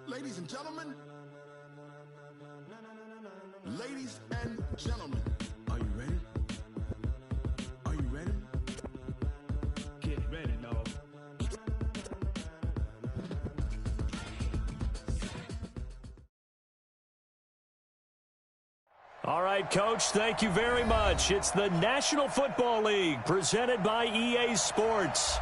Ladies and gentlemen, are you ready? Are you ready? Get ready, dog. All right, Coach, thank you very much. It's the National Football League presented by EA Sports.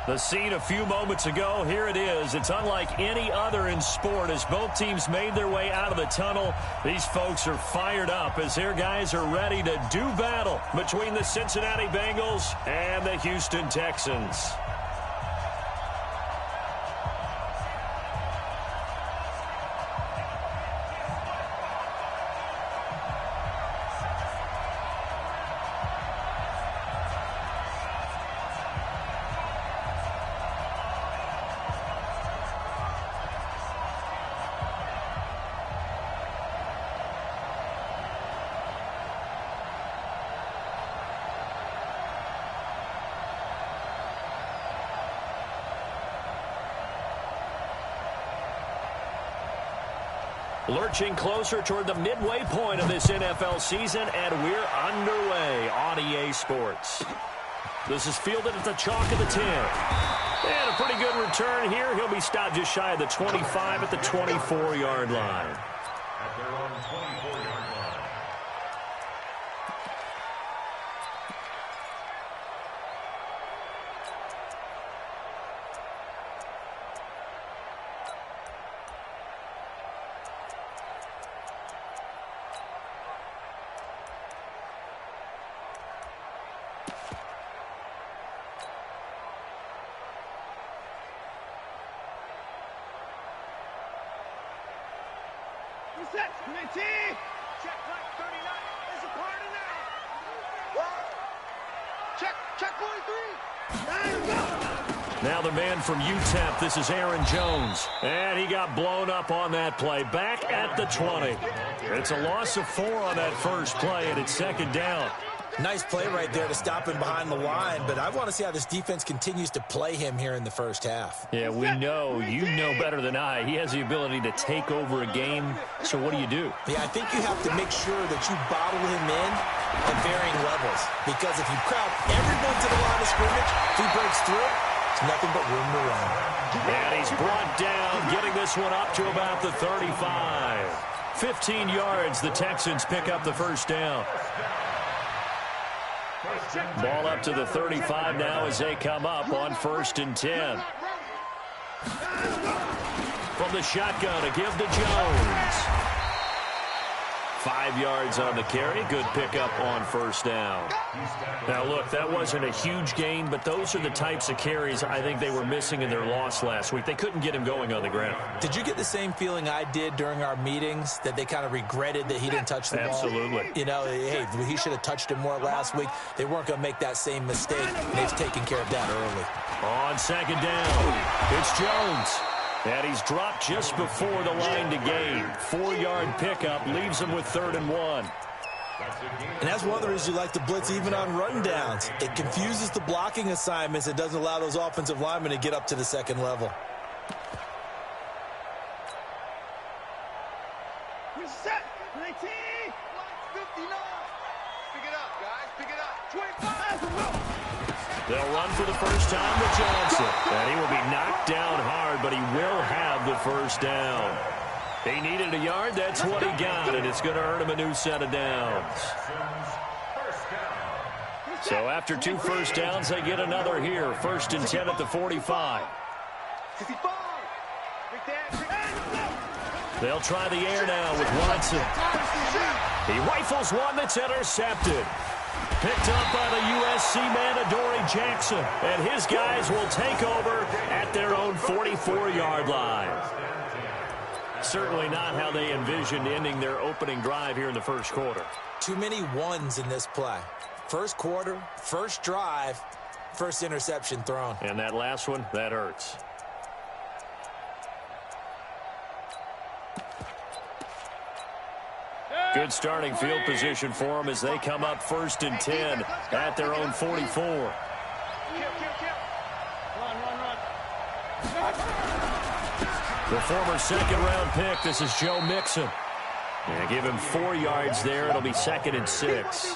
The scene a few moments ago, here it is. It's unlike any other in sport as both teams made their way out of the tunnel. These folks are fired up as their guys are ready to do battle between the Cincinnati Bengals and the Houston Texans. Lurching closer toward the midway point of this NFL season, and we're underway on EA Sports. This is fielded at the chalk of the 10. And a pretty good return here. He'll be stopped just shy of the 25 at the 24-yard line. At their own 24-yard line. Set, check right 39 is a part of now. Check 43. Now the man from UTEP, this is Aaron Jones. And he got blown up on that play. Back at the 20. It's a loss of 4 on that first play, and it's second down. Nice play right there to stop him behind the line, but I want to see how this defense continues to play him here in the first half. Yeah, we know, you know better than I, he has the ability to take over a game, so what do you do? Yeah, I think you have to make sure that you bottle him in at varying levels, because if you crowd everyone to the line of scrimmage, if he breaks through, it's nothing but room to run. And he's brought down, getting this one up to about the 35. 15 yards, the Texans pick up the first down. Ball up to the 35 now as they come up on 1st and 10. From the shotgun, a give to Jones. 5 yards on the carry. Good pickup on first down. Now, look, that wasn't a huge gain, but those are the types of carries I think they were missing in their loss last week. They couldn't get him going on the ground. Did you get the same feeling I did during our meetings, that they kind of regretted that he didn't touch the ball? Absolutely. You know, hey, he should have touched it more last week. They weren't going to make that same mistake. They've taken care of that early. On second down, it's Jones. And he's dropped just before the line to gain. 4-yard pickup leaves him with 3rd and 1. And that's one of the reasons you like to blitz even on run downs. It confuses the blocking assignments. It doesn't allow those offensive linemen to get up to the second level. We're set. 19. 59. Pick it up, guys. Pick it up. 25. They'll run for the first time with Johnson. And he will be knocked down hard, but he will have the first down. He needed a yard. That's what he got, and it's going to earn him a new set of downs. So after 2 first downs, they get another here. 1st and 10 at the 45. They'll try the air now with Watson. He rifles one that's intercepted. Picked up by the USC man, Adoree Jackson. And his guys will take over at their own 44-yard line. Certainly not how they envisioned ending their opening drive here in the first quarter. Too many ones in this play. First quarter, first drive, first interception thrown. And that last one, that hurts. Good starting field position for them as they come up 1st and 10 at their own 44. Run. The former second-round pick, this is Joe Mixon. Yeah, give him 4 yards there. It'll be 2nd and 6.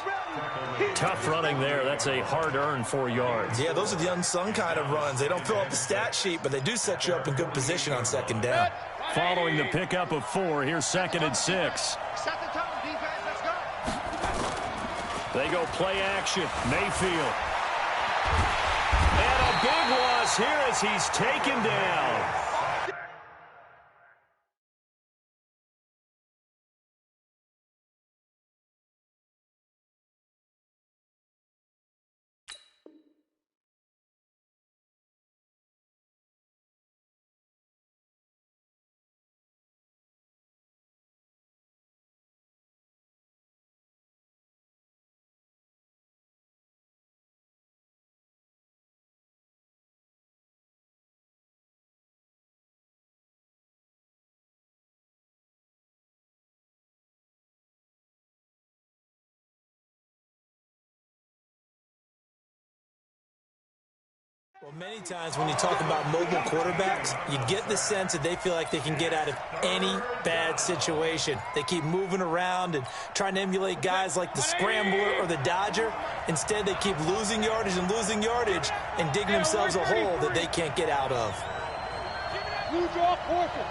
Tough running there. That's a hard-earned 4 yards. Yeah, those are the unsung kind of runs. They don't fill up the stat sheet, but they do set you up in good position on 2nd down. Following the pickup of 4, here's 2nd and 6. Set the tone, defense. Let's go. They go play action. Mayfield. And a big loss here as he's taken down. Well, many times when you talk about mobile quarterbacks, you get the sense that they feel like they can get out of any bad situation. They keep moving around and trying to emulate guys like the Scrambler or the Dodger. Instead, they keep losing yardage and digging themselves a hole that they can't get out of. Blue draw portion.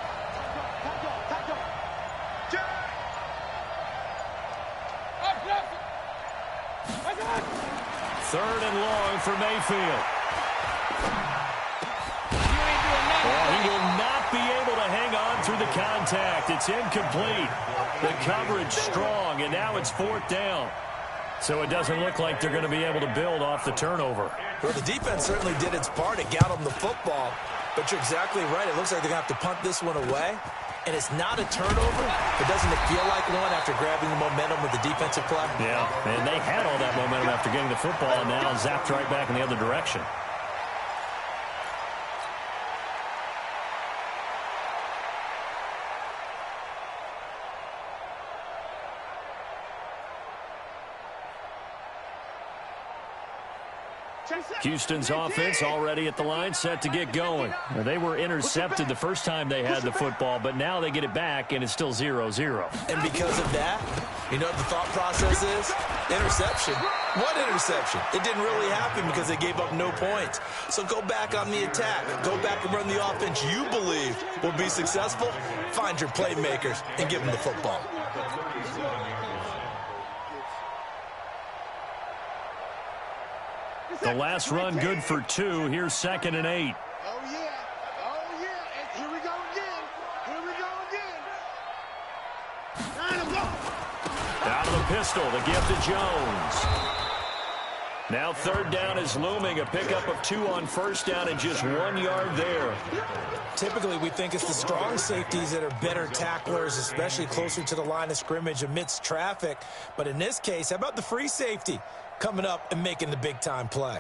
3rd and long for Mayfield. He will not be able to hang on through the contact. It's incomplete. The coverage strong, and now it's 4th down. So it doesn't look like they're going to be able to build off the turnover. Well, the defense certainly did its part to get them the football. But you're exactly right. It looks like they're going to have to punt this one away. And it's not a turnover, but doesn't it feel like one after grabbing the momentum with the defensive play? Yeah, and they had all that momentum after getting the football, and now zapped right back in the other direction. Houston's offense already at the line, set to get going. Now, they were intercepted the first time they had the football, but now they get it back, and it's still 0-0. And because of that, you know what the thought process is? Interception. What interception? It didn't really happen because they gave up no points. So go back on the attack. Go back and run the offense you believe will be successful. Find your playmakers and give them the football. The last run good for 2. Here's 2nd and 8. Oh, yeah. Oh, yeah. And here we go again. Here we go again. Out of the pistol, the give to Jones. Now 3rd down is looming. A pickup of 2 on 1st down and just 1 yard there. Typically, we think it's the strong safeties that are better tacklers, especially closer to the line of scrimmage amidst traffic. But in this case, how about the free safety coming up and making the big-time play?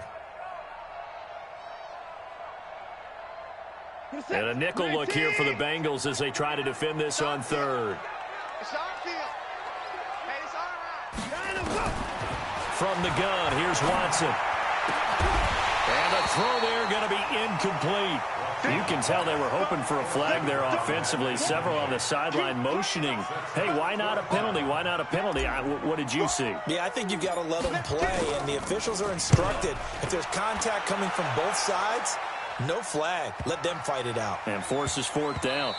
And a nickel look here for the Bengals as they try to defend this on 3rd. It's our field. Hey, it's all right. From the gun, here's Watson. And a throw there going to be incomplete. You can tell they were hoping for a flag there offensively. Several on the sideline motioning. Hey, why not a penalty? Why not a penalty? What did you see? Yeah, I think you've got to let them play, and the officials are instructed. If there's contact coming from both sides, no flag. Let them fight it out. And forces 4th down.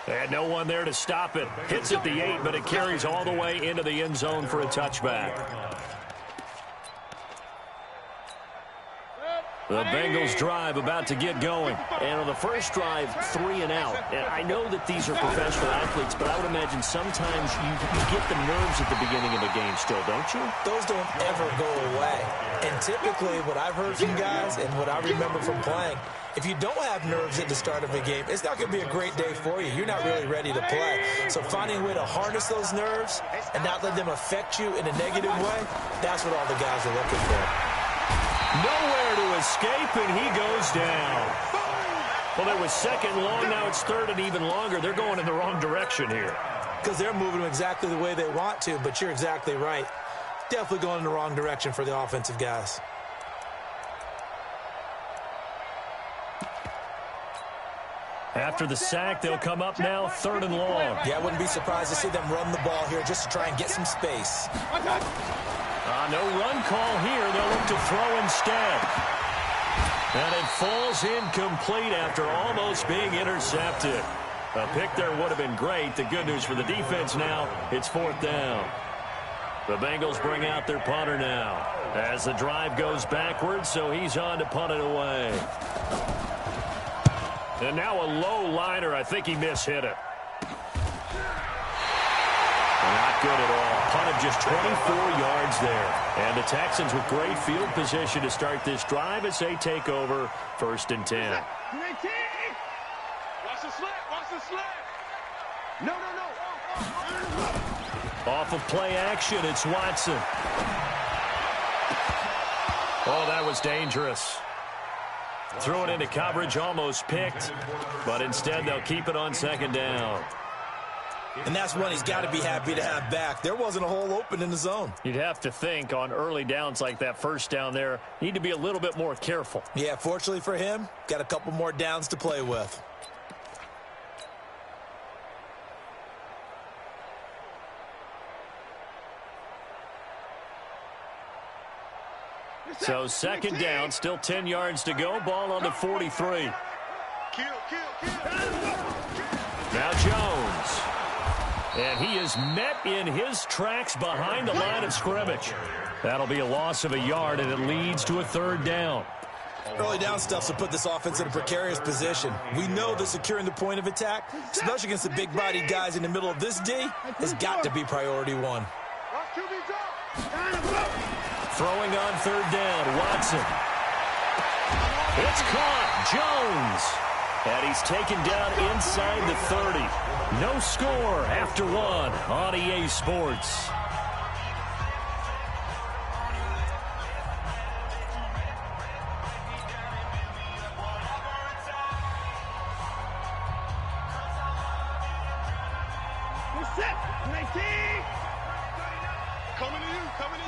And no one there to stop it. Hits at the 8, but it carries all the way into the end zone for a touchback. The Bengals drive about to get going. And on the first drive, 3 and out. And I know that these are professional athletes, but I would imagine sometimes you get the nerves at the beginning of a game still, don't you? Those don't ever go away. And typically what I've heard from guys and what I remember from playing, if you don't have nerves at the start of a game, it's not going to be a great day for you. You're not really ready to play. So finding a way to harness those nerves and not let them affect you in a negative way, that's what all the guys are looking for. Nowhere to escape, and he goes down. Well, there was 2nd long. Now it's 3rd and even longer. They're going in the wrong direction here. because they're moving them exactly the way they want to, but you're exactly right. Definitely going in the wrong direction for the offensive guys. After the sack, they'll come up now 3rd and long. Yeah, I wouldn't be surprised to see them run the ball here just to try and get some space. No run call here. They'll look to throw instead. And it falls incomplete after almost being intercepted. A pick there would have been great. The good news for the defense now, it's 4th down. The Bengals bring out their punter now as the drive goes backwards, so he's on to punt it away. And now a low liner. I think he mishit it. Not good at all. Punt of just 24 yards there. And the Texans with great field position to start this drive as they take over 1st and 10. Watch the slant. Watch the slant. No. Off of play action, it's Watson. Oh, that was dangerous. Threw it into coverage, almost picked, but instead they'll keep it on 2nd down. And that's one he's got to be happy to have back. There wasn't a hole open in the zone. You'd have to think on early downs like that 1st down there, need to be a little bit more careful. Yeah, fortunately for him, got a couple more downs to play with. So 2nd down, still 10 yards to go. Ball on the 43. Now Jones. And he is met in his tracks behind the line of scrimmage. That'll be a loss of a yard, and it leads to a 3rd down. Early down stuff will put this offense in a precarious position. We know that securing the point of attack, especially against the big-bodied guys in the middle of this D, has got to be priority 1. Throwing on 3rd down, Watson. It's caught, Jones. And he's taken down inside the 30. No score after 1 on EA Sports. Coming to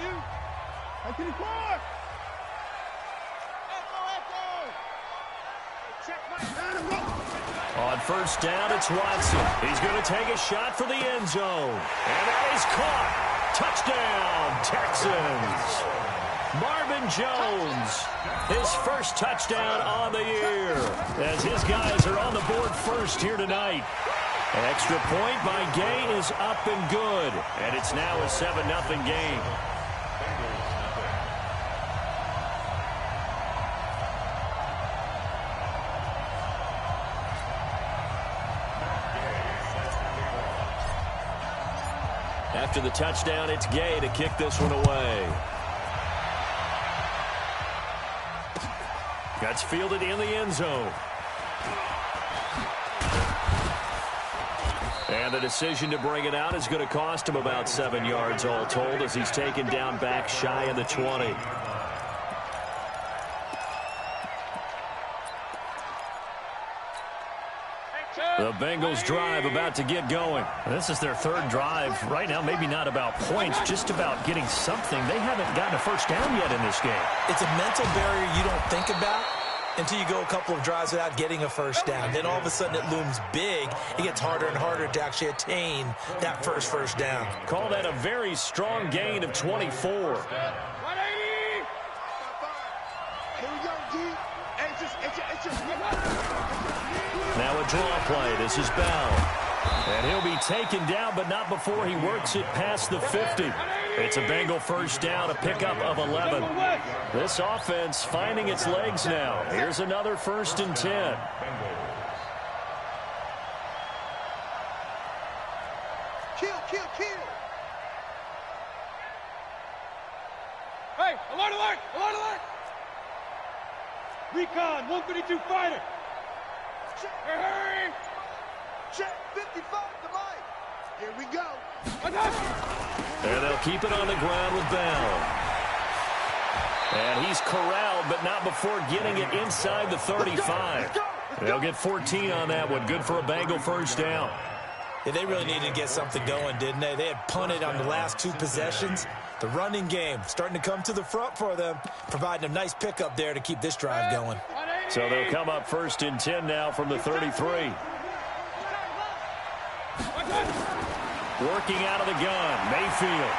you. Back to the court. On 1st down, it's Watson. He's going to take a shot for the end zone. And that is caught. Touchdown, Texans. Marvin Jones, his first touchdown on the year, as his guys are on the board first here tonight. An extra point by Gay is up and good, and it's now a 7-0 game. After the touchdown, it's Gay to kick this one away. That's fielded in the end zone. And the decision to bring it out is going to cost him about 7 yards all told as he's taken down back shy of the 20. The Bengals drive about to get going. This is their 3rd drive. Right now, maybe not about points, just about getting something. They haven't gotten a 1st down yet in this game. It's a mental barrier you don't think about until you go a couple of drives without getting a 1st down. Then all of a sudden it looms big. It gets harder and harder to actually attain that first down. Call that a very strong gain of 24. 180. Here we go, G. Now a draw play. This is Bell. And he'll be taken down, but not before he works it past the 50. It's a Bengal 1st down, a pickup of 11. This offense finding its legs now. Here's another 1st and 10. Kill. Hey, alert. Recon, 152 fighter. Hurry. Check 55 to Mike. Here we go. And they'll keep it on the ground with Bell. And he's corralled, but not before getting it inside the 35. They'll get 14 on that one. Good for a Bengal 1st down. Yeah, they really needed to get something going, didn't they? They had punted on the last 2 possessions. The running game starting to come to the front for them, providing a nice pickup there to keep this drive going. So they'll come up 1st and 10 now from the 33. Working out of the gun, Mayfield.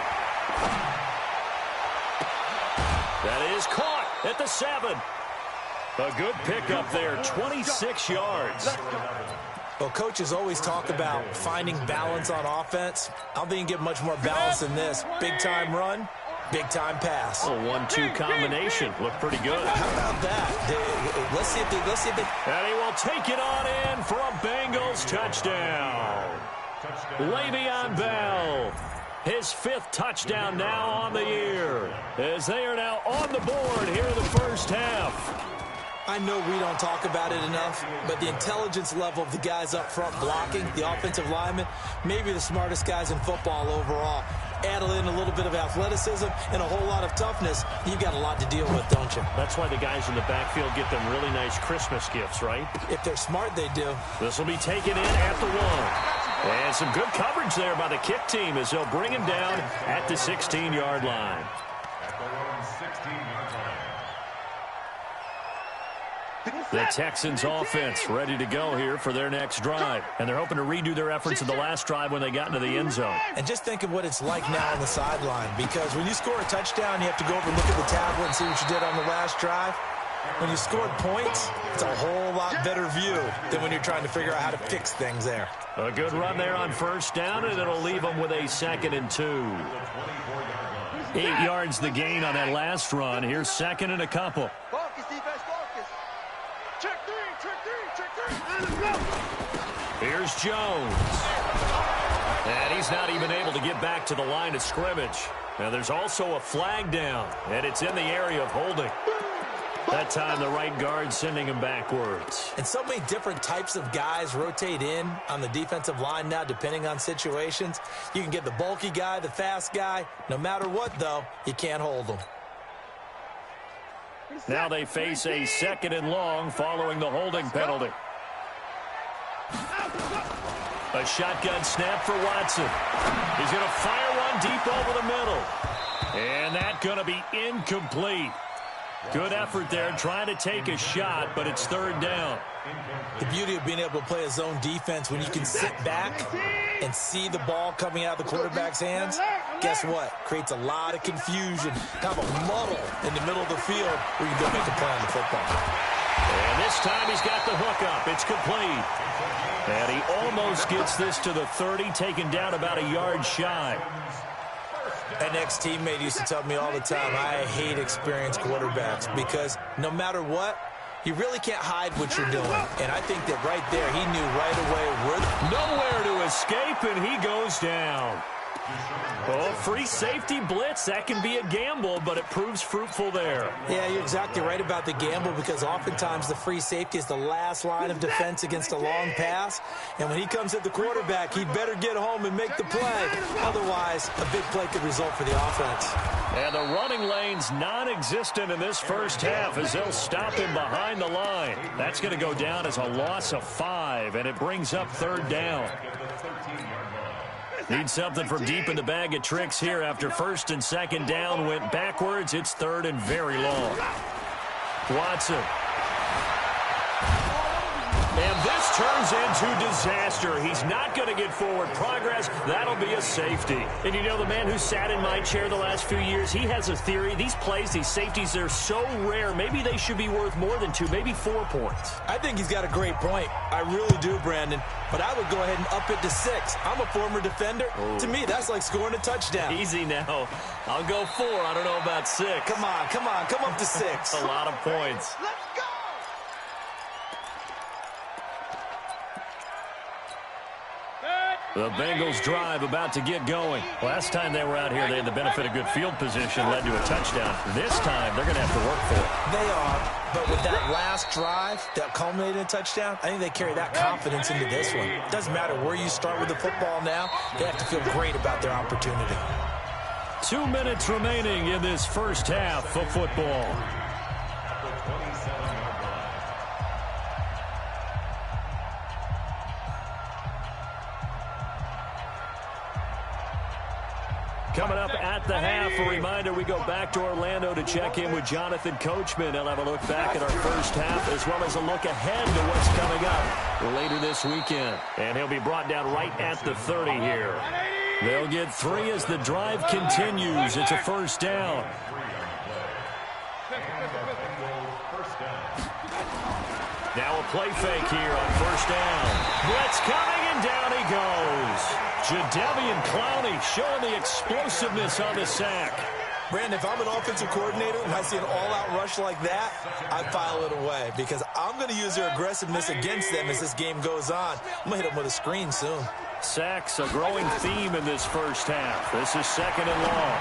That is caught at the 7. A good pickup there, 26 yards. Well, coaches always talk about finding balance on offense. I don't think you can get much more balance than this. Big-time run, big-time pass. A 1-2 combination. Looked pretty good. How about that? Let's see if they... And he will take it on in for a Bengals touchdown. Le'Veon Bell, his 5th touchdown now on the year, as they are now on the board here in the first half. I know we don't talk about it enough, but the intelligence level of the guys up front blocking, the offensive linemen, maybe the smartest guys in football overall. Add in a little bit of athleticism and a whole lot of toughness, you've got a lot to deal with, don't you? That's why the guys in the backfield get them really nice Christmas gifts, right? If they're smart, they do. This will be taken in at the 1. And some good coverage there by the kick team as they'll bring him down at the 16-yard line. The Texans offense ready to go here for their next drive. And they're hoping to redo their efforts in the last drive when they got into the end zone. And just think of what it's like now on the sideline, because when you score a touchdown, you have to go over and look at the tablet and see what you did on the last drive. When you scored points, it's a whole lot better view than when you're trying to figure out how to fix things there. A good run there on 1st down, and it'll leave them with a 2nd and 2. 8 yards the gain on that last run. Here's 2nd and a couple. Focus, defense, focus. Check 3, and let's go. Here's Jones. And he's not even able to get back to the line of scrimmage. Now there's also a flag down, and it's in the area of holding. That time the right guard sending him backwards. And so many different types of guys rotate in on the defensive line now depending on situations. You can get the bulky guy, the fast guy. No matter what, though, you can't hold them. Now they face a 2nd and long following the holding penalty. A shotgun snap for Watson. He's going to fire one deep over the middle. And that's going to be incomplete. Good effort there trying to take a shot, but it's 3rd down. The beauty of being able to play a zone defense when you can sit back and see the ball coming out of the quarterback's hands, guess what? Creates a lot of confusion, kind of a muddle in the middle of the field where you can go make a play on the football. And this time he's got the hook up. It's complete. And he almost gets this to the 30, taken down about a yard shy. An ex-teammate used to tell me all the time, I hate experienced quarterbacks because no matter what, you really can't hide what you're doing. And I think that right there, he knew right away nowhere to escape, and he goes down. Oh, free safety blitz. That can be a gamble, but it proves fruitful there. Yeah, you're exactly right about the gamble because oftentimes the free safety is the last line of defense against a long pass. And when he comes at the quarterback, he'd better get home and make the play. Otherwise, a big play could result for the offense. And the running lane's non-existent in this first half as they'll stop him behind the line. That's going to go down as a loss of 5, and it brings up 3rd down. Need something from deep in the bag of tricks here after 1st and 2nd down went backwards. It's 3rd and very long. Watson. And this turns into disaster. He's not going to get forward progress. That'll be a safety. And you know, the man who sat in my chair the last few years, he has a theory. These plays, these safeties, they're so rare. Maybe they should be worth more than 2, maybe 4 points. I think he's got a great point. I really do, Brandon. But I would go ahead and up it to 6. I'm a former defender. Oh. To me, that's like scoring a touchdown. Easy now. I'll go 4. I don't know about 6. Come on. Come up to 6. A lot of points. Let's go! The Bengals drive about to get going. Last time they were out here, they had the benefit of good field position, led to a touchdown. This time, they're going to have to work for it. They are, but with that last drive that culminated in a touchdown, I think they carry that confidence into this one. It doesn't matter where you start with the football now. They have to feel great about their opportunity. 2 minutes remaining in this first half of football. Coming up at the half, a reminder, we go back to Orlando to check in with Jonathan Coachman. He'll have a look back at our first half as well as a look ahead to what's coming up later this weekend. And he'll be brought down right at the 30 here. They'll get 3 as the drive continues. It's a first down. Now a play fake here on first down. Blitz coming, and down he goes. Jadeveon Clowney showing the explosiveness on the sack. Brandon, if I'm an offensive coordinator and I see an all-out rush like that, I file it away because I'm going to use their aggressiveness against them as this game goes on. I'm going to hit them with a screen soon. Sacks, a growing theme in this first half. This is second and long.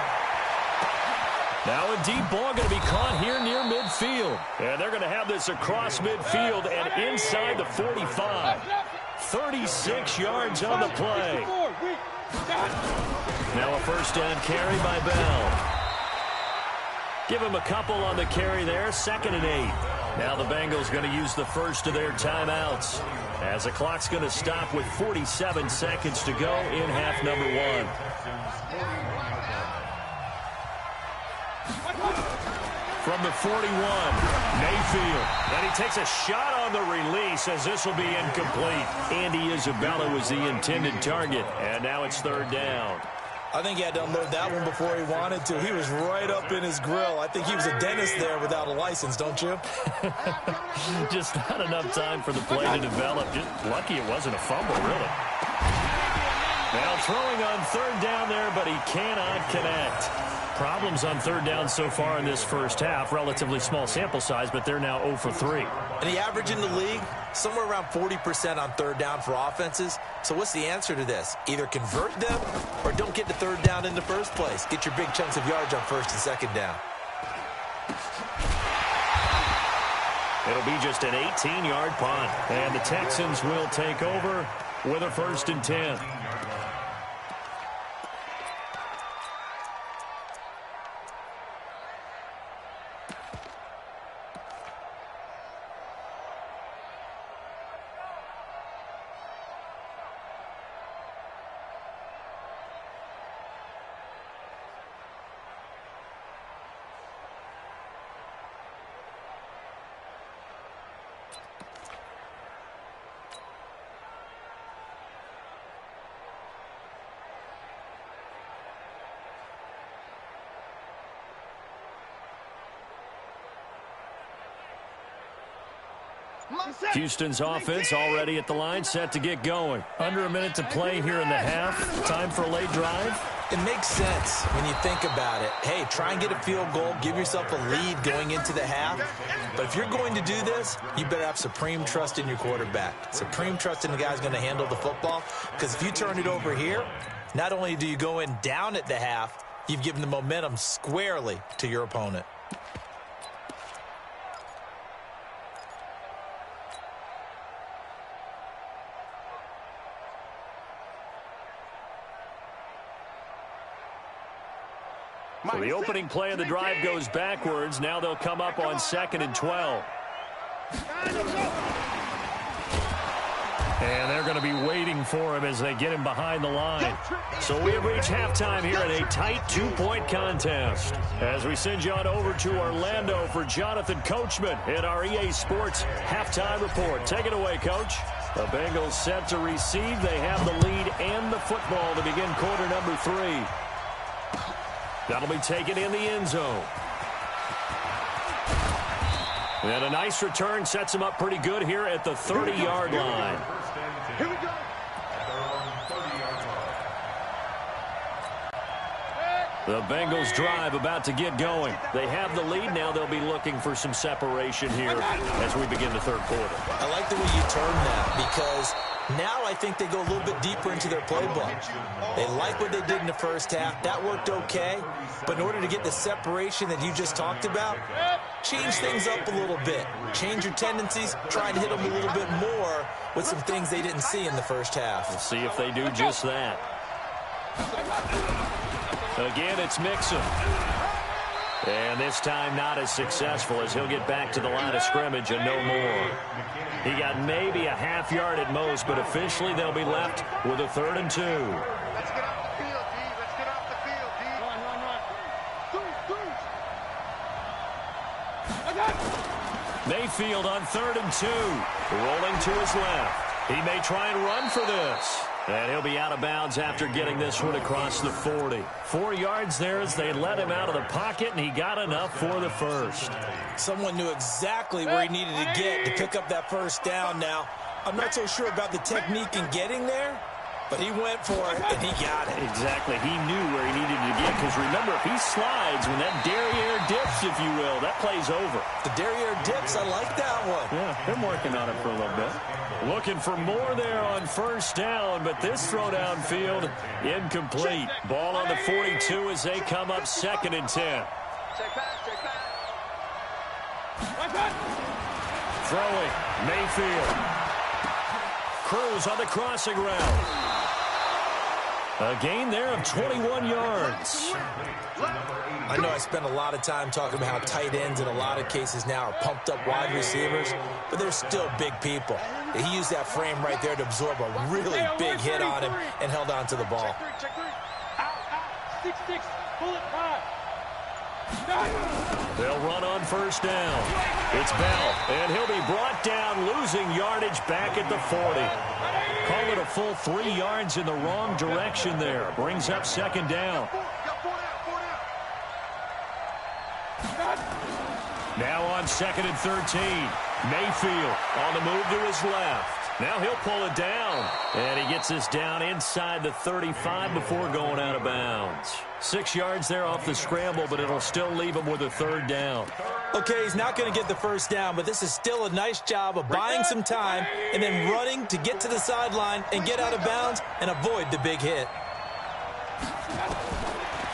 Now a deep ball going to be caught here near midfield. And they're going to have this across midfield and inside the 45. 36 yards on the play. Now a first down carry by Bell. Give him a couple on the carry there, 2nd and 8. Now the Bengals going to use the first of their timeouts as the clock's going to stop with 47 seconds to go in half number 1. From the 41, Mayfield. And he takes a shot on the release as this will be incomplete. Andy Isabella was the intended target, and now it's 3rd down. I think he had to unload that one before he wanted to. He was right up in his grill. I think he was a dentist there without a license, don't you? Just not enough time for the play to develop. Just lucky it wasn't a fumble, really. Now throwing on 3rd down there, but he cannot connect. Problems on 3rd down so far in this first half. Relatively small sample size, but they're now 0 for 3. And the average in the league, somewhere around 40% on 3rd down for offenses. So what's the answer to this? Either convert them or don't get the 3rd down in the first place. Get your big chunks of yards on 1st and 2nd down. It'll be just an 18-yard punt. And the Texans will take over with a 1st and 10. Houston's offense already at the line, set to get going. Under a minute to play here in the half. Time for a late drive. It makes sense when you think about it. Hey, try and get a field goal. Give yourself a lead going into the half. But if you're going to do this, you better have supreme trust in your quarterback. Supreme trust in the guy who's going to handle the football. Because if you turn it over here, not only do you go in down at the half, you've given the momentum squarely to your opponent. So the opening play of the drive goes backwards. Now they'll come up on 2nd and 12. And they're going to be waiting for him as they get him behind the line. So we have reached halftime here in a tight 2-point contest. As we send you on over to Orlando for Jonathan Coachman in our EA Sports halftime report. Take it away, Coach. The Bengals set to receive. They have the lead and the football to begin quarter number 3. That'll be taken in the end zone. And a nice return sets him up pretty good here at the 30-yard line. Here we go. The Bengals drive about to get going. They have the lead. Now they'll be looking for some separation here as we begin the 3rd quarter. I like the way you term that because now I think they go a little bit deeper into their playbook. They like what they did in the first half. That worked okay. But in order to get the separation that you just talked about, change things up a little bit. Change your tendencies. Try and hit them a little bit more with some things they didn't see in the first half. We'll see if they do just that. Again, it's Mixon. And this time not as successful as he'll get back to the line of scrimmage and no more. He got maybe a half yard at most, but officially they'll be left with a 3rd and 2. Let's get off the field, D. Let's get off the field, D. Mayfield on 3rd and 2. Rolling to his left. He may try and run for this. And he'll be out of bounds after getting this one across the 40. 4 yards there as they let him out of the pocket, and he got enough for the first. Someone knew exactly where he needed to get to pick up that first down now. I'm not so sure about the technique in getting there, but he went for it, and he got it. Exactly. He knew where he needed to get, because remember, if he slides, when that derriere dips, if you will, that play's over. The derriere dips, I like that one. Yeah, been working on it for a little bit. Looking for more there on first down, but this throw downfield incomplete. Ball on the 42 as they come up 2nd and 10. Check back. Throwing, Mayfield. Cruz on the crossing route. A gain there of 21 yards. I know I spent a lot of time talking about how tight ends in a lot of cases now are pumped up wide receivers, but they're still big people. He used that frame right there to absorb a really big hit on him and held on to the ball. Check 3. Out. 6-6. Pull it 5. They'll run on first down. It's Bell, and he'll be brought down, losing yardage back at the 40. Call it a full 3 yards in the wrong direction there. Brings up 2nd down. Now on 2nd and 13. Mayfield on the move to his left. Now he'll pull it down. And he gets this down inside the 35 before going out of bounds. 6 yards there off the scramble, but it'll still leave him with a 3rd down. Okay, he's not going to get the first down, but this is still a nice job of buying some time and then running to get to the sideline and get out of bounds and avoid the big hit.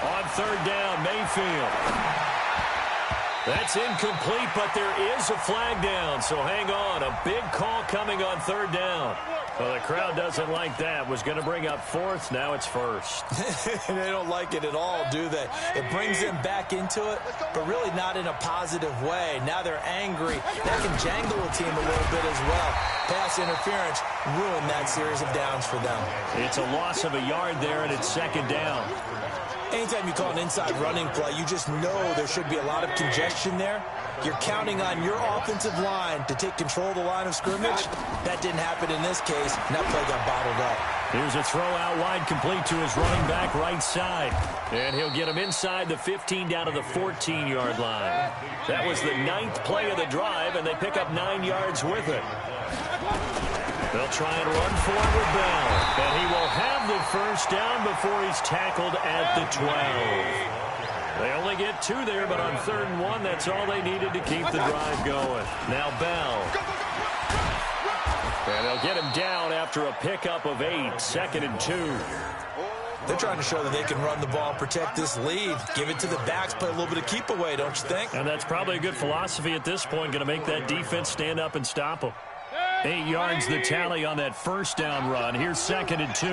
On 3rd down, Mayfield. That's incomplete, but there is a flag down, so hang on. A big call coming on 3rd down. Well, the crowd doesn't like that. Was going to bring up 4th. Now it's 1st. They don't like it at all, do they? It brings them back into it, but really not in a positive way. Now they're angry. That can jangle a team a little bit as well. Pass interference ruined that series of downs for them. It's a loss of a yard there, and it's 2nd down. Anytime you call an inside running play, you just know there should be a lot of congestion there. You're counting on your offensive line to take control of the line of scrimmage. That didn't happen in this case, and that play got bottled up. Here's a throw out wide, complete to his running back right side. And he'll get him inside the 15 down to the 14-yard line. That was the 9th play of the drive, and they pick up 9 yards with it. They'll try and run for it with Bell. And he will have the first down before he's tackled at the 12. They only get 2 there, but on 3rd and 1, that's all they needed to keep the drive going. Now Bell. And they'll get him down after a pickup of 8, 2nd and 2. They're trying to show that they can run the ball, protect this lead, give it to the backs, play a little bit of keep away, don't you think? And that's probably a good philosophy at this point, going to make that defense stand up and stop them. 8 yards the tally on that first down run. Here's 2nd and 2.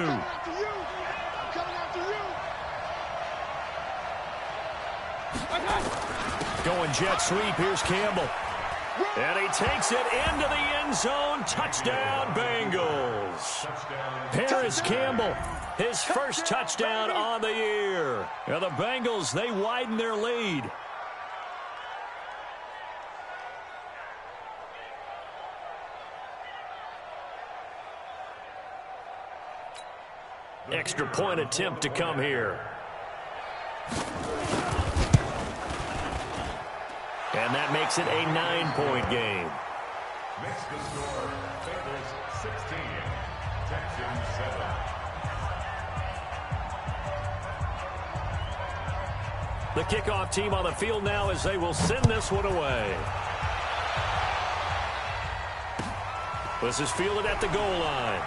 Going jet sweep. Here's Campbell. And he takes it into the end zone. Touchdown, Bengals. Paris Campbell, his first touchdown on the year. And the Bengals, they widen their lead. Extra point attempt to come here. And that makes it a 9-point game. Makes the score Bengals 16, Texans 7. The kickoff team on the field now as they will send this one away. This is fielded at the goal line.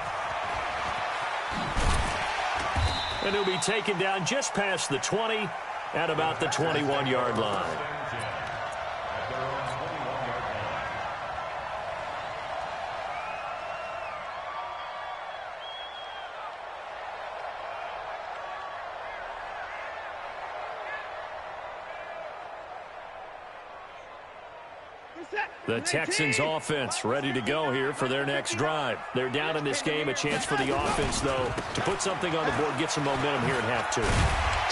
And he'll be taken down just past the 20 at about the 21-yard line. The Texans offense ready to go here for their next drive. They're down in this game. A chance for the offense, though, to put something on the board, get some momentum here at half 2.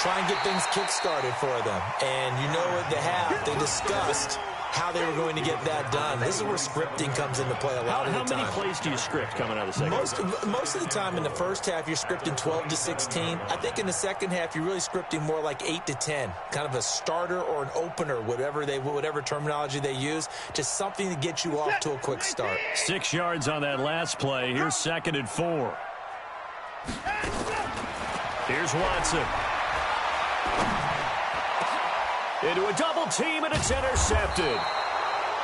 Try and get things kick-started for them. And you know at the half, they discussed how they were going to get that done. This is where scripting comes into play a lot of the time. How many plays do you script coming out of the second? Most of the time in the first half, you're scripting 12 to 16. I think in the second half, you're really scripting more like 8 to 10, kind of a starter or an opener, whatever terminology they use, just something to get you off to a quick start. 6 yards on that last play. Here's 2nd and 4. Here's Watson. Into a double team, and it's intercepted.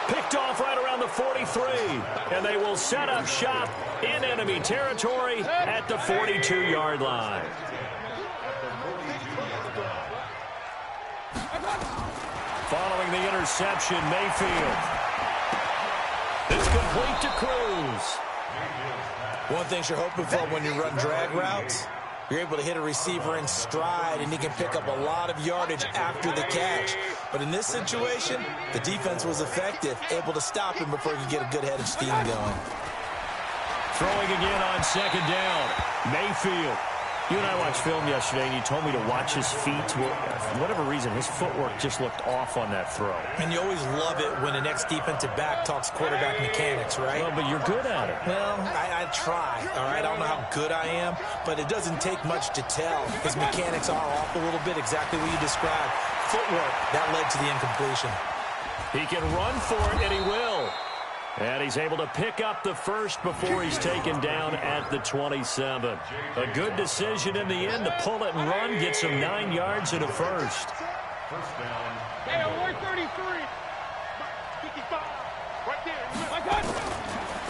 Picked off right around the 43, and they will set up shop in enemy territory at the 42-yard line. Following the interception, Mayfield. It's complete to Cruz. One thing you're hoping for when you run drag routes, you're able to hit a receiver in stride, and he can pick up a lot of yardage after the catch. But in this situation, the defense was effective, able to stop him before he could get a good head of steam going. Throwing again on 2nd down, Mayfield. You and I watched film yesterday, and you told me to watch his feet. For whatever reason, his footwork just looked off on that throw. And you always love it when an ex-defensive back talks quarterback mechanics, right? Well, but you're good at it. Well, I try, all right? I don't know how good I am, but it doesn't take much to tell. His mechanics are off a little bit, exactly what you described. Footwork, that led to the incompletion. He can run for it, and he will. And he's able to pick up the first before he's taken down at the 27. A good decision in the end to pull it and run, gets him 9 yards and a first. First down. Hey, 133. 55. Right there.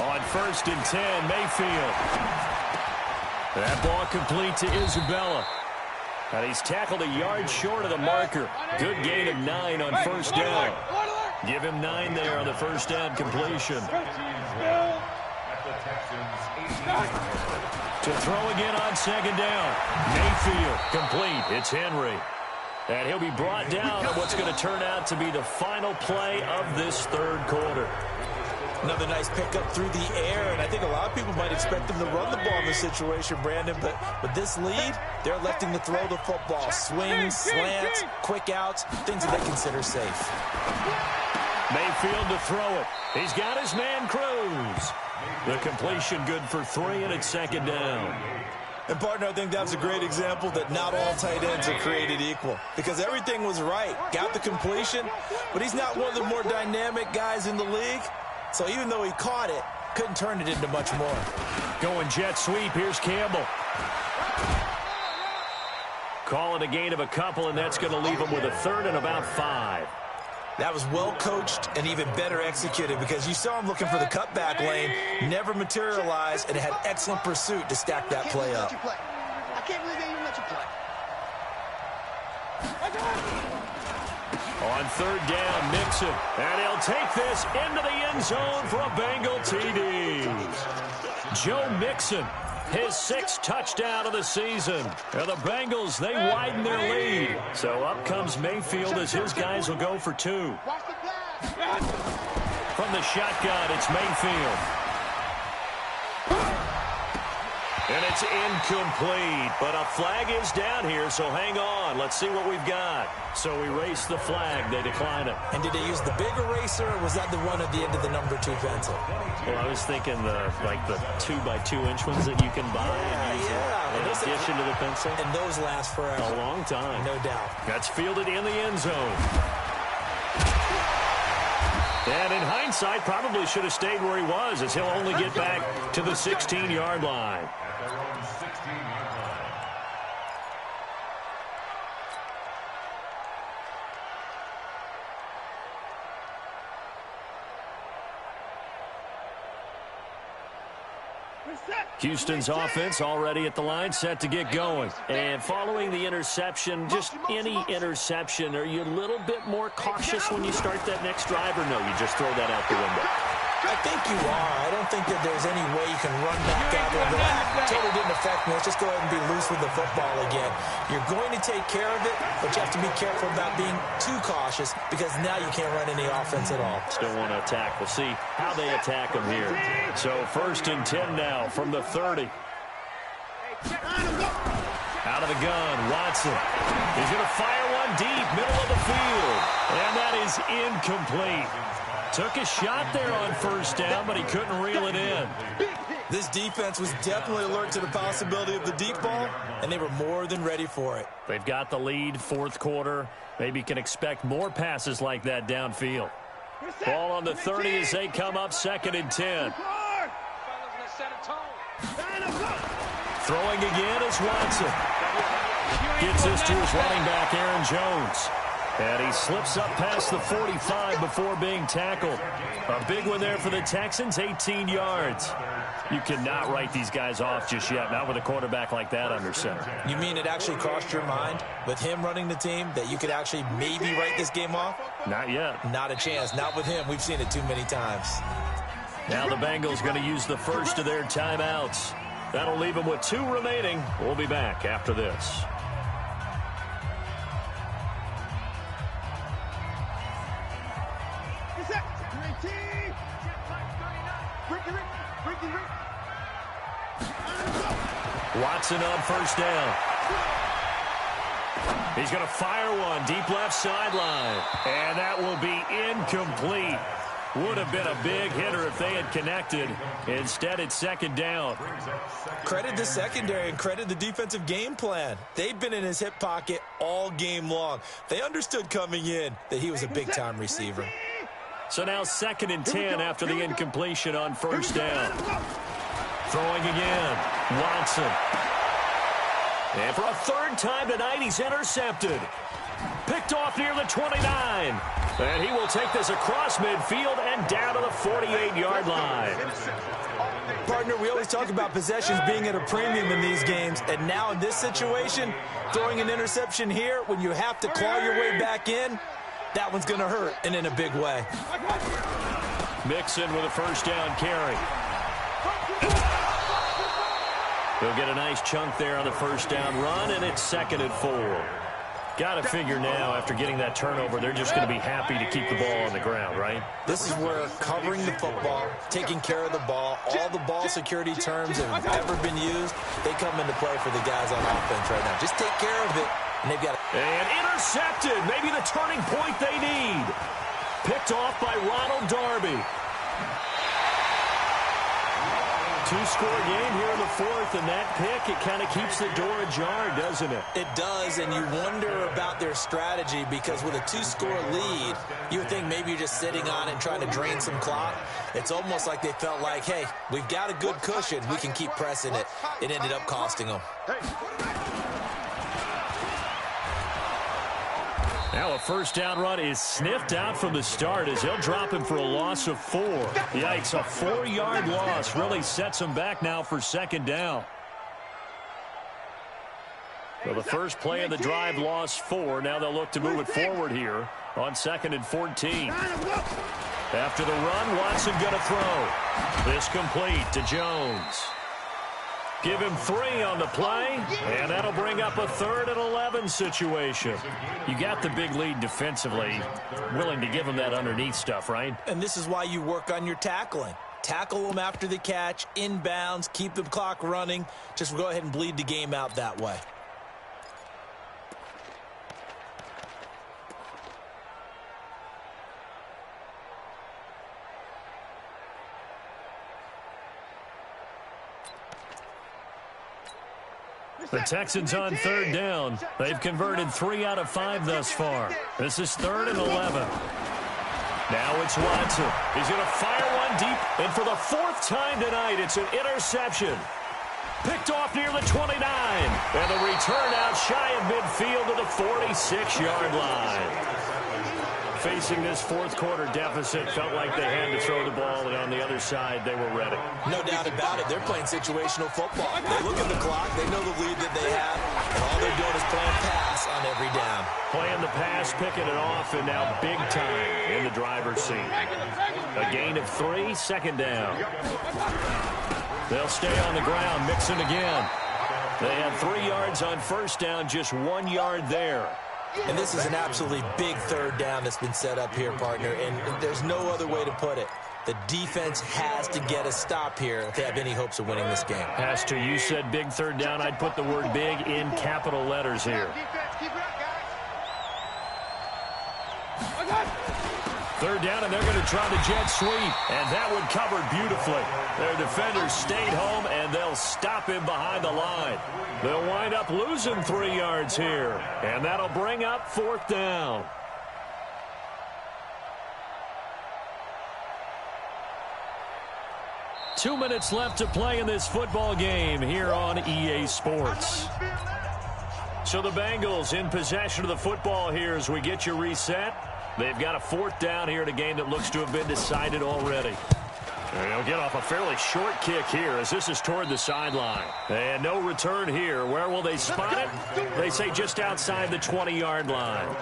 On 1st and 10, Mayfield. That ball complete to Isabella. And he's tackled a yard short of the marker. Good gain of 9 on 1st down. Give him 9 there on the 1st down completion. To throw again on 2nd down. Mayfield complete. It's Henry. And he'll be brought down on what's going to turn out to be the final play of this 3rd quarter. Another nice pickup through the air, and I think a lot of people might expect him to run the ball in this situation, Brandon, but with this lead, they're electing to throw the football. Swings, slants, quick outs, things that they consider safe. Mayfield to throw it. He's got his man Cruz. The completion good for 3, and it's 2nd down. And, partner, I think that's a great example that not all tight ends are created equal, because everything was right. Got the completion, but he's not one of the more dynamic guys in the league. So even though he caught it, couldn't turn it into much more. Going jet sweep. Here's Campbell. Call it a gain of a couple, and that's going to leave him with a 3rd and about 5. That was well coached and even better executed, because you saw him looking for the cutback lane, never materialized, and had excellent pursuit to stack that play up. I can't believe they even let you play. On 3rd down, Mixon. And he'll take this into the end zone for a Bengal TD. Joe Mixon, his 6th touchdown of the season. And the Bengals, they widen their lead. So up comes Mayfield as his guys will go for 2. From the shotgun, it's Mayfield. And it's incomplete, but a flag is down here, so hang on. Let's see what we've got. So we race the flag. They decline it. And did they use the big eraser, or was that the one at the end of the number 2 pencil? Well, I was thinking the 2x2-inch ones that you can buy in addition to the pencil. And those last forever. A long time. No doubt. That's fielded in the end zone. And in hindsight, probably should have stayed where he was, as he'll only get back to the 16-yard line. Houston's offense already at the line, set to get going. And following the interception, just any interception, are you a little bit more cautious when you start that next drive, or no, you just throw that out the window? I think you are. I don't think that there's any way you can run back out there and go, totally didn't affect me. Let's just go ahead and be loose with the football again. You're going to take care of it, but you have to be careful about being too cautious, because now you can't run any offense at all. Still want to attack. We'll see how they attack them here. So 1st and 10 now from the 30. Out of the gun, Watson. He's going to fire one deep, middle of the field. And that is incomplete. Took a shot there on first down, but he couldn't reel it in. This defense was definitely alert to the possibility of the deep ball, and they were more than ready for it. They've got the lead, fourth quarter. Maybe can expect more passes like that downfield. Ball on the 30 as they come up, 2nd and 10. Throwing again is Watson. Gets this to his running back, Aaron Jones. And he slips up past the 45 before being tackled. A big one there for the Texans, 18 yards. You cannot write these guys off just yet, not with a quarterback like that under center. You mean it actually crossed your mind with him running the team that you could actually maybe write this game off? Not yet. Not a chance. Not with him. We've seen it too many times. Now the Bengals going to use the first of their timeouts. That'll leave them with 2 remaining. We'll be back after this. Watson on first down. He's going to fire one deep left sideline. And that will be incomplete. Would have been a big hitter if they had connected. Instead, it's 2nd down. Credit the secondary and credit the defensive game plan. They've been in his hip pocket all game long. They understood coming in that he was a big-time receiver. So now 2nd and 10 after the incompletion on first down. Throwing again. Watson. And for a 3rd time tonight, he's intercepted. Picked off near the 29. And he will take this across midfield and down to the 48-yard line. Partner, we always talk about possessions being at a premium in these games. And now in this situation, throwing an interception here when you have to claw your way back in, that one's going to hurt, and in a big way. Mixon with a first down carry. He'll get a nice chunk there on the first down run, and it's 2nd and 4. Got to figure now, after getting that turnover, they're just going to be happy to keep the ball on the ground, right? This is where covering the football, taking care of the ball, all the ball security terms that have ever been used, they come into play for the guys on offense right now. Just take care of it, and they've got it. And intercepted, maybe the turning point they need. Picked off by Ronald Darby. 2-score game here in the 4th, and that pick, it kind of keeps the door ajar, doesn't it? It does, and you wonder about their strategy because with a 2-score lead, you would think maybe you're just sitting on it and trying to drain some clock. It's almost like they felt like, hey, we've got a good cushion. We can keep pressing it. It ended up costing them. Now a first down run is sniffed out from the start as they'll drop him for a loss of 4. Yikes, a 4-yard loss really sets him back now for 2nd down. So the first play of the drive lost 4. Now they'll look to move it forward here on 2nd and 14. After the run, Watson going to throw. This complete to Jones. Give him 3 on the play, and that'll bring up a 3rd and 11 situation. You got the big lead defensively, willing to give him that underneath stuff, right? And this is why you work on your tackling. Tackle them after the catch, inbounds, keep the clock running. Just go ahead and bleed the game out that way. The Texans on 3rd down. They've converted 3 out of 5 thus far. This is 3rd and 11. Now it's Watson. He's going to fire one deep, and for the 4th time tonight, it's an interception. Picked off near the 29, and the return out shy of midfield to the 46-yard line. Facing this 4th quarter deficit, felt like they had to throw the ball, and on the other side, they were ready. No doubt about it. They're playing situational football. They look at the clock. They know the lead that they have, and all they're doing is playing pass on every down. Playing the pass, picking it off, and now big time in the driver's seat. A gain of 3, 2nd down. They'll stay on the ground, Mixon again. They had 3 yards on first down, just 1 yard there. And this is an absolutely big 3rd down that's been set up here, partner, and there's no other way to put it. The defense has to get a stop here if they have any hopes of winning this game. Pastor, you said big third down. I'd put the word big in capital letters here. Third down, and they're going to try the jet sweep, and that one covered beautifully. Their defenders stayed home, and they'll stop him behind the line. They'll wind up losing 3 yards here, and that'll bring up 4th down. Two minutes left to play in this football game here on EA Sports. So the Bengals in possession of the football here as we get you reset. They've got a 4th down here in a game that looks to have been decided already. They'll get off a fairly short kick here as this is toward the sideline. And no return here. Where will they spot it? They say just outside the 20-yard line.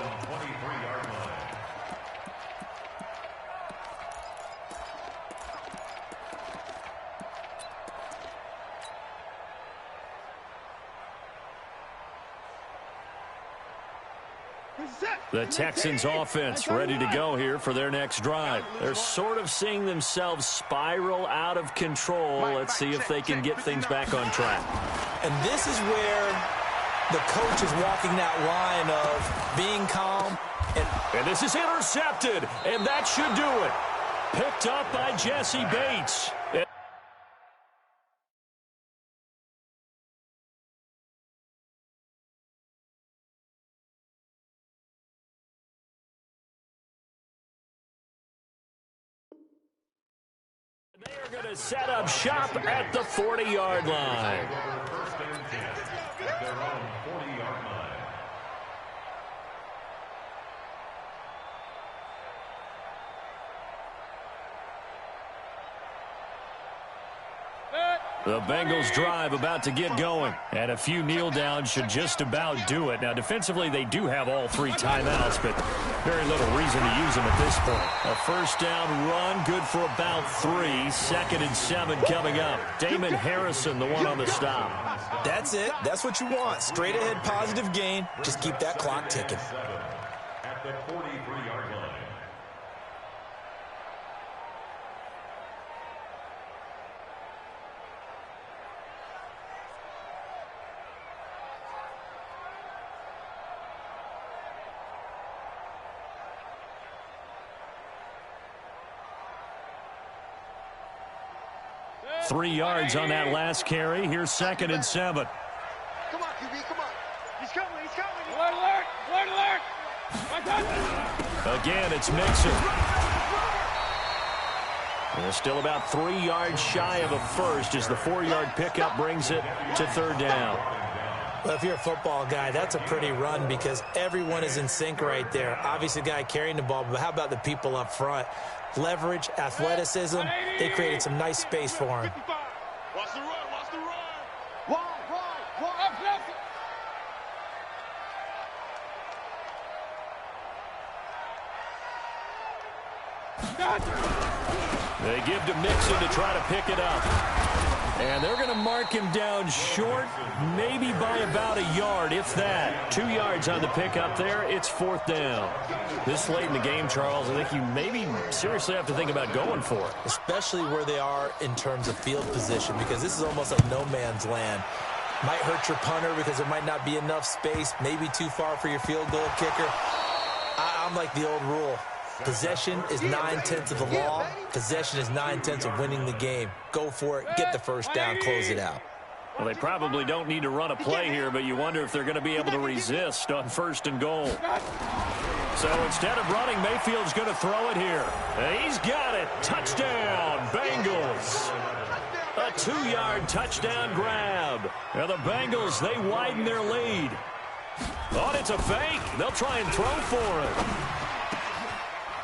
The Texans offense ready to go here for their next drive. They're sort of seeing themselves spiral out of control. Let's see if they can get things back on track. And this is where the coach is walking that line of being calm. And this is intercepted, and that should do it. Picked up by Jesse Bates. They are going to set up shop at the 40-yard line. First and 10 at their own 40-yard line. The Bengals drive about to get going, and a few kneel downs should just about do it. Now, defensively, they do have all 3 timeouts, but very little reason to use them at this point. A first down run, good for about 3. 2nd and 7 coming up. Damon Harrison, the one on the stop. That's it. That's what you want. Straight ahead positive gain. Just keep that clock ticking. At the 43-yard line. Three yards on that last carry. Here's 2nd and 7. Come on, QB, come on. He's coming, he's coming. Alert, alert, alert. Again, it's Mixon. They're still about 3 yards shy of a first as the 4-yard pickup brings it to 3rd down. Well, if you're a football guy, that's a pretty run because everyone is in sync right there. Obviously, the guy carrying the ball, but how about the people up front? Leverage, athleticism, they created some nice space for him. Watch the run, watch the run. Wide, up, They give to Mixon to try to pick it up. And they're going to mark him down short, maybe by about a yard, if that. 2 yards on the pickup there. It's 4th down. This late in the game, Charles, I think you maybe seriously have to think about going for it. Especially where they are in terms of field position, because this is almost like no man's land. Might hurt your punter because there might not be enough space, maybe too far for your field goal kicker. I'm like the old rule. Possession is 9/10 of the law. Possession is 9/10 of winning the game. Go for it. Get the first down. Close it out. Well, they probably don't need to run a play here, but you wonder if they're going to be able to resist on 1st and goal. So instead of running, Mayfield's going to throw it here. And he's got it. Touchdown, Bengals. A 2-yard touchdown grab. Now the Bengals, they widen their lead. Oh, it's a fake. They'll try and throw for it.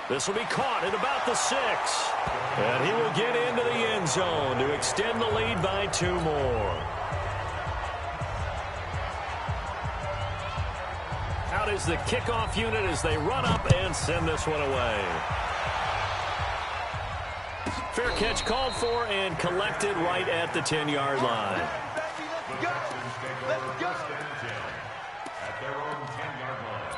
This will be caught at about the 6. And he will get into the end zone to extend the lead by 2 more. Out is the kickoff unit as they run up and send this one away. Fair catch called for and collected right at the 10-yard line. Let's go. Let's go. At their own 10-yard line.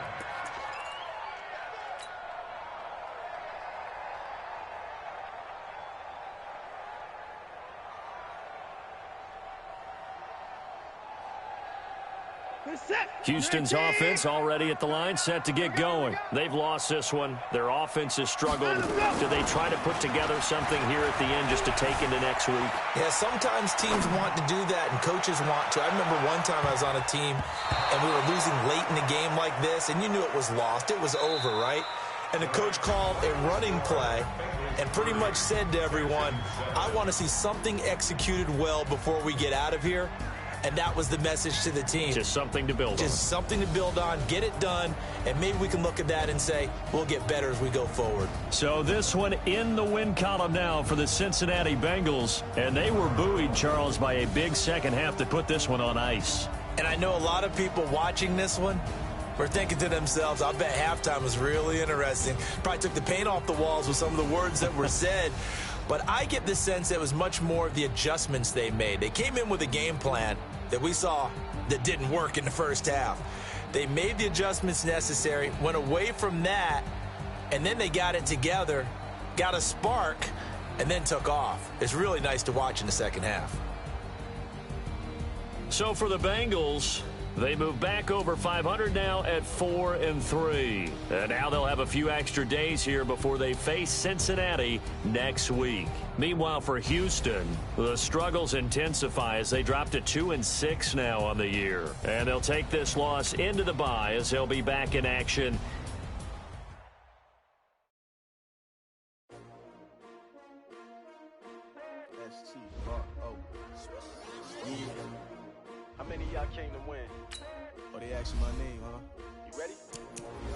Houston's offense already at the line, set to get going. They've lost this one. Their offense has struggled. Do they try to put together something here at the end just to take into next week? Yeah, sometimes teams want to do that and coaches want to. I remember one time I was on a team and we were losing late in the game like this, and you knew it was lost. It was over, right? And the coach called a running play and pretty much said to everyone, I want to see something executed well before we get out of here. And that was the message to the team. Just something to build on. Just something to build on, get it done, and maybe we can look at that and say, we'll get better as we go forward. So this one in the win column now for the Cincinnati Bengals. And they were buoyed, Charles, by a big second half to put this one on ice. And I know a lot of people watching this one were thinking to themselves, I bet halftime was really interesting. Probably took the paint off the walls with some of the words that were said. But I get the sense it was much more of the adjustments they made. They came in with a game plan that we saw that didn't work in the first half. They made the adjustments necessary, went away from that, and then they got it together, got a spark, and then took off. It's really nice to watch in the second half. So for the Bengals, they move back over 500 now at 4-3. And now they'll have a few extra days here before they face Cincinnati next week. Meanwhile, for Houston, the struggles intensify as they drop to 2-6 now on the year. And they'll take this loss into the bye as they'll be back in action. How many of y'all came to win? Oh, they asked you my name, huh? You ready?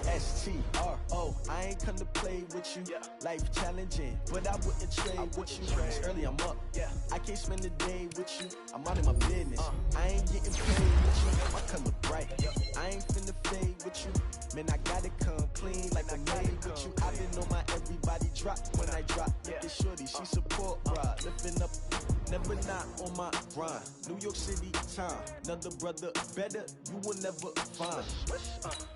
S-T-R-O, I ain't come to play with you. Yeah. Life challenging, but I wouldn't trade with you. It's early, I'm up. Yeah. I can't spend the day with you. I'm out of my business. I ain't getting paid with you. My color bright. I ain't finna fade with you. Man, I gotta come clean like I made with you. I been on my everybody drop when I drop. Look at shorty, she support ride. Lifting up, never not on my grind. New York City time, another brother better, you will never find.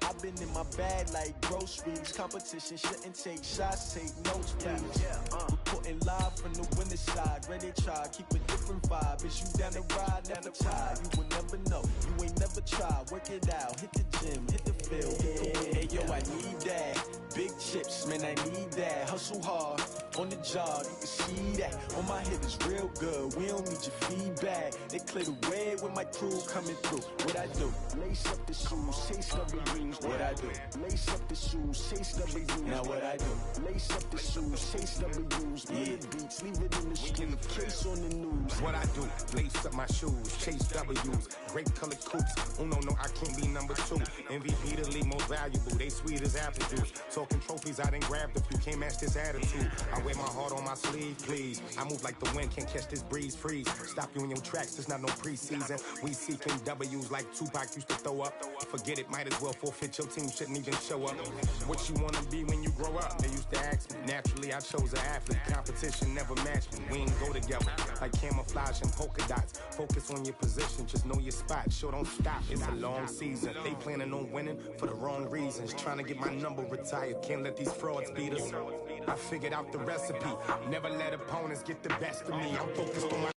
I've been in my bag like groceries. Competition shouldn't take shots, take notes, please. Reporting live from the winning side. Ready to try, keep a different vibe. Is you down the ride, never tired. You will never know, you ain't never tried. Work it out, hit the gym, hit the field, hit the win. Hey yo, I need that. Big chips, man, I need that. Hustle hard, on the job, you can see that. On my hip is real good, we don't need your feedback. They clear the way when my crew coming through. What I do? Lace up the shoes, chase W's. What I do? Lace up the shoes, chase W's. Now what I do? Lace up the shoes, chase W's. Yeah, beats, leave it in the street, case on the news. What I do? Lace up my shoes, chase W's. Great colored coops. Oh no, I can't be number 2. MVP the league most valuable. They sweet as apple juice. Talking trophies, I done grabbed a few. Can't match this attitude. I wear my heart on my sleeve, please. I move like the wind, can't catch this breeze. Freeze. Stop you in your tracks. There's not no preseason. We seeking W's like Tupac used to throw up. Forget it, might as well forfeit. Your team shouldn't even show up. What you wanna be when you grow up? They used to ask me. Naturally, I chose an athlete. Competition never matched me. We ain't go together like camouflage and polka dots. Focus on your position, just know your spot. Sure, don't stop. It's a long season. They planning on winning for the wrong reasons. Trying to get my number retired. Can't let these frauds beat us. I figured out the recipe. Never let opponents get the best of me. I'm focused on my